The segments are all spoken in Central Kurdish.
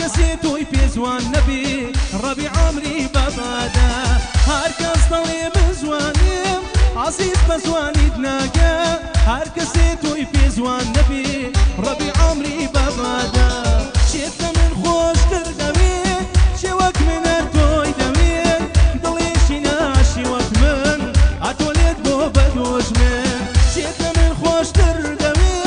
کەسێ تۆی پێزوان نەبێ ڕەبی عەمری بەبادا هەر کەس دەڵێ من زوانم عەزیز بە زوانیت ناگە هەر کەسێ تۆی پێزوان نەبێ ڕەبی عەمری بەبادا شێتە من خۆشتر دەوێ شێ وەک من هەر تۆی دەوێ دڵێشی ناشی وەک من ئەتۆلێت بۆ بەدۆژمن شێتە من خۆشتر دەوێ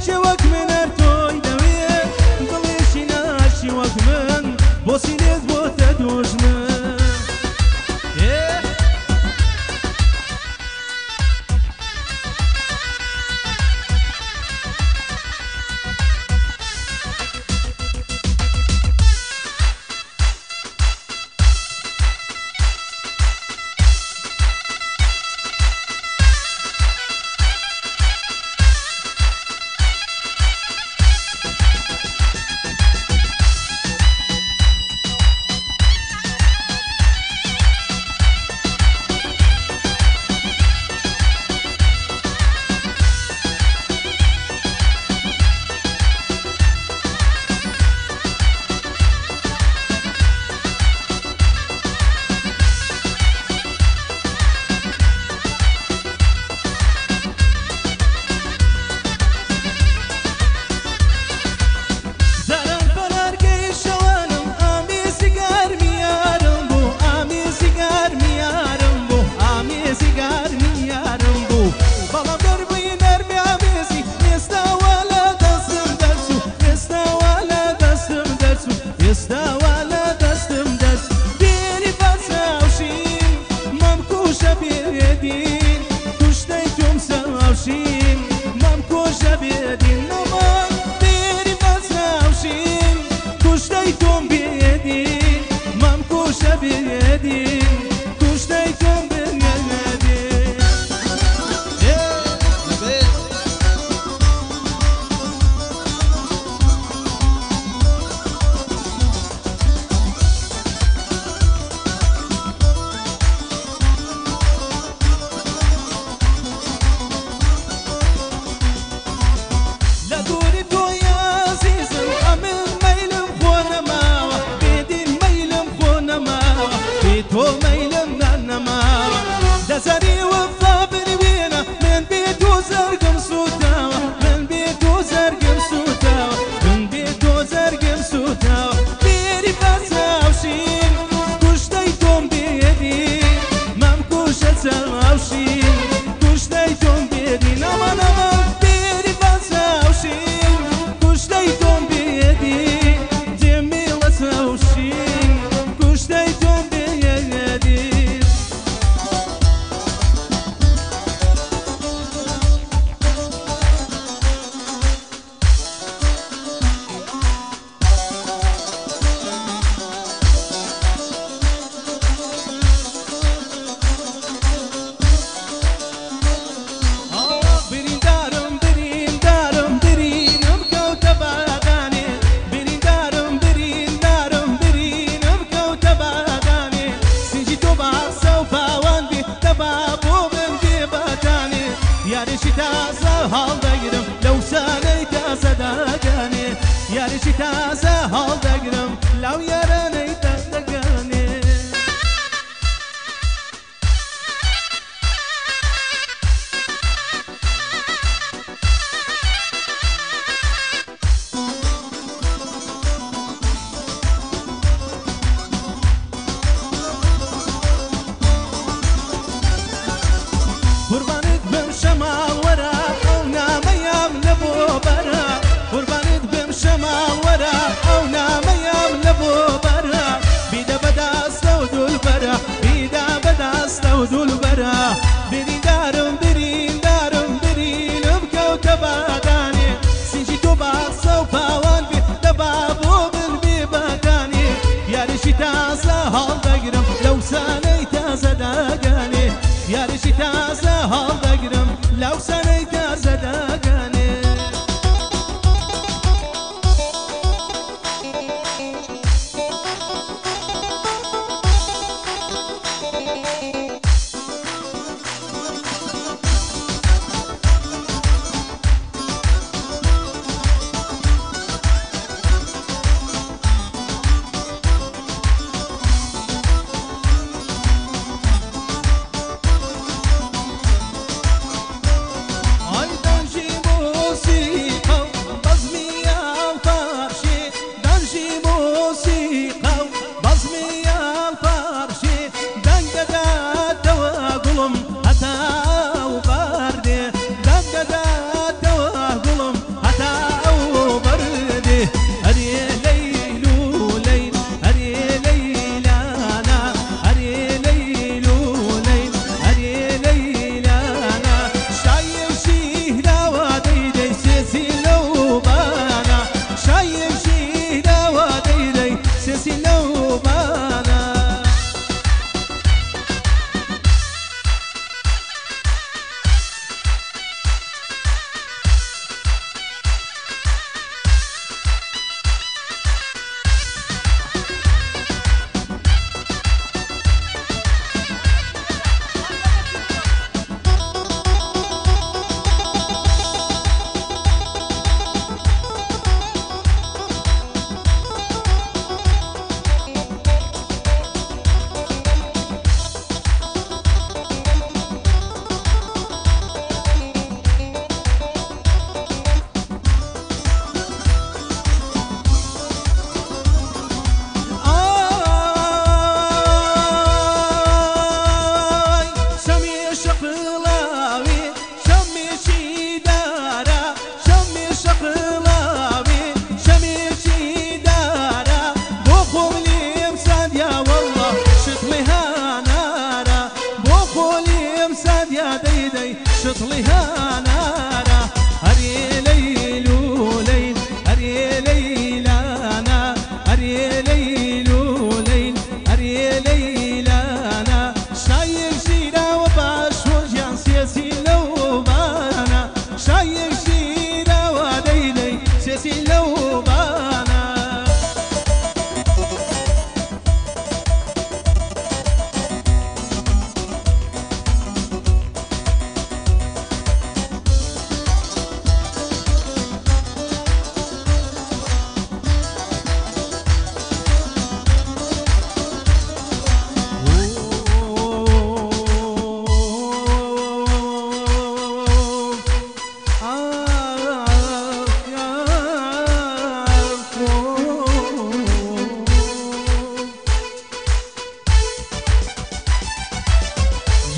شێ وەک من هەر تۆی دەوێ دڵێشی ناشی وەک من بۆچی لێت بۆتە دۆژمن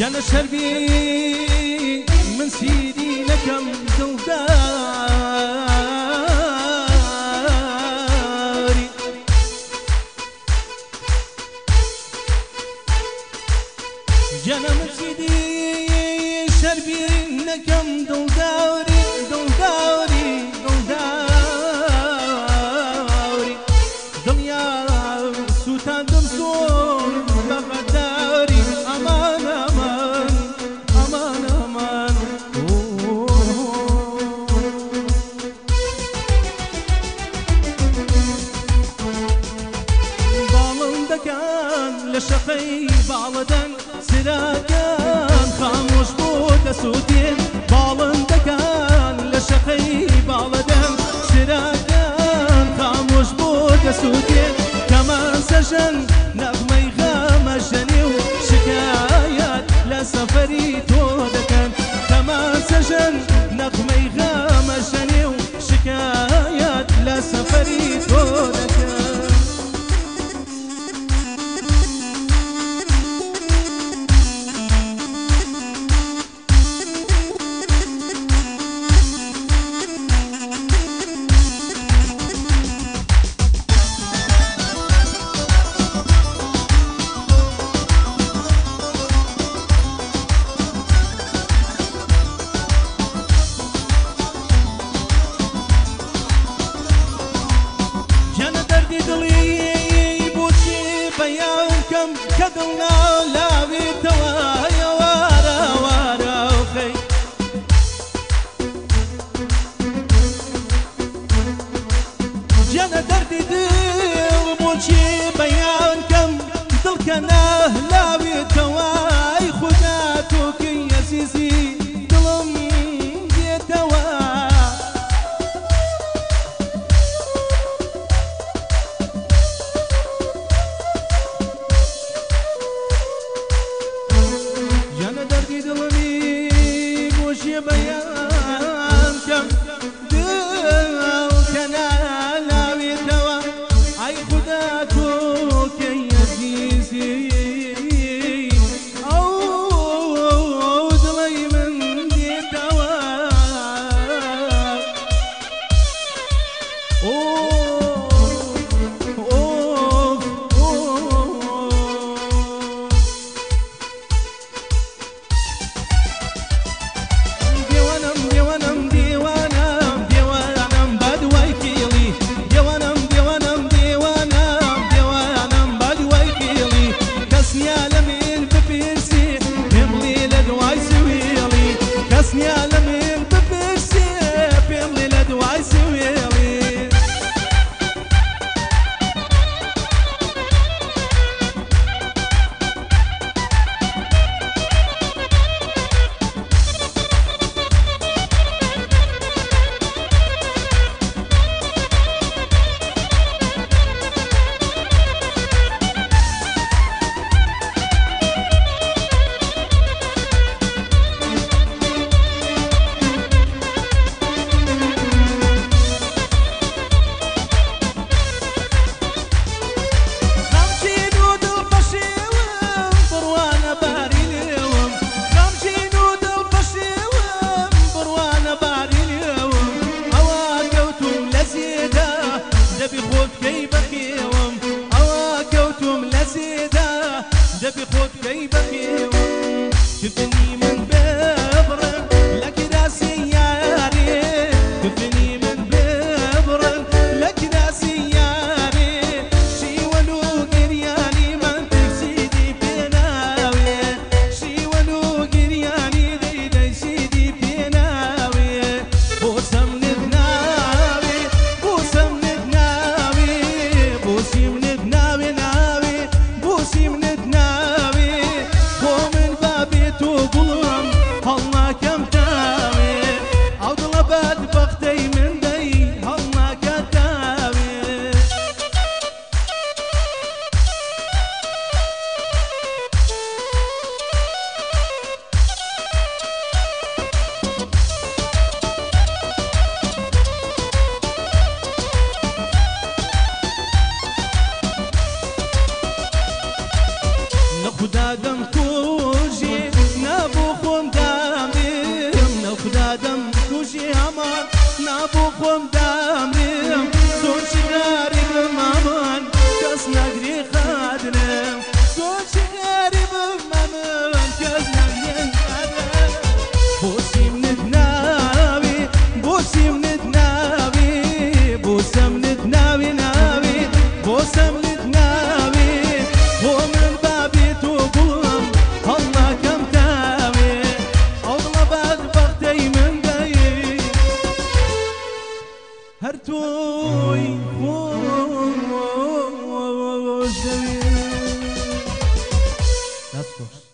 جانا شربي من سيدي لكم دلداري جانا من سيدي شربي لكم دلداري دلداري دلداري دنيا سوتا دمسور بغداري امان امان امان امان بالندكان لشقي بعضدن سراكان خاموش بود سودين بالندكان لشقي بعضدن سراكان خاموش بود سودين كمان سجن نغمي غامجني وشكايات لسفري تودكن كمان سجن نغمي غامجني وشكايات لسفري تودكن كدلنا لاوي توايا وارا وارا وخي جانا دردي دل بوشي بيان كم دل كناه لاوي تواي خداتك يا سيسي دلم يتوا بيان كم دل كنالاوي توا اي خداتك يا زيزي او دلي من دي توا دبي خود كي بخيو كفني من ببرن لك راسي ياري كفني من ببرن لك راسي ياري شي ولو قرياني من تكسيدي بناوي شي ولو قرياني دي سيدي بناوي بوسم ندناوي بوسم ندناوي بوسي من ندناوي ناوي بوسي من هلا كم تاوي عود لبات بختي من دي هلا كتاوي نخدا دم كوجي خۆش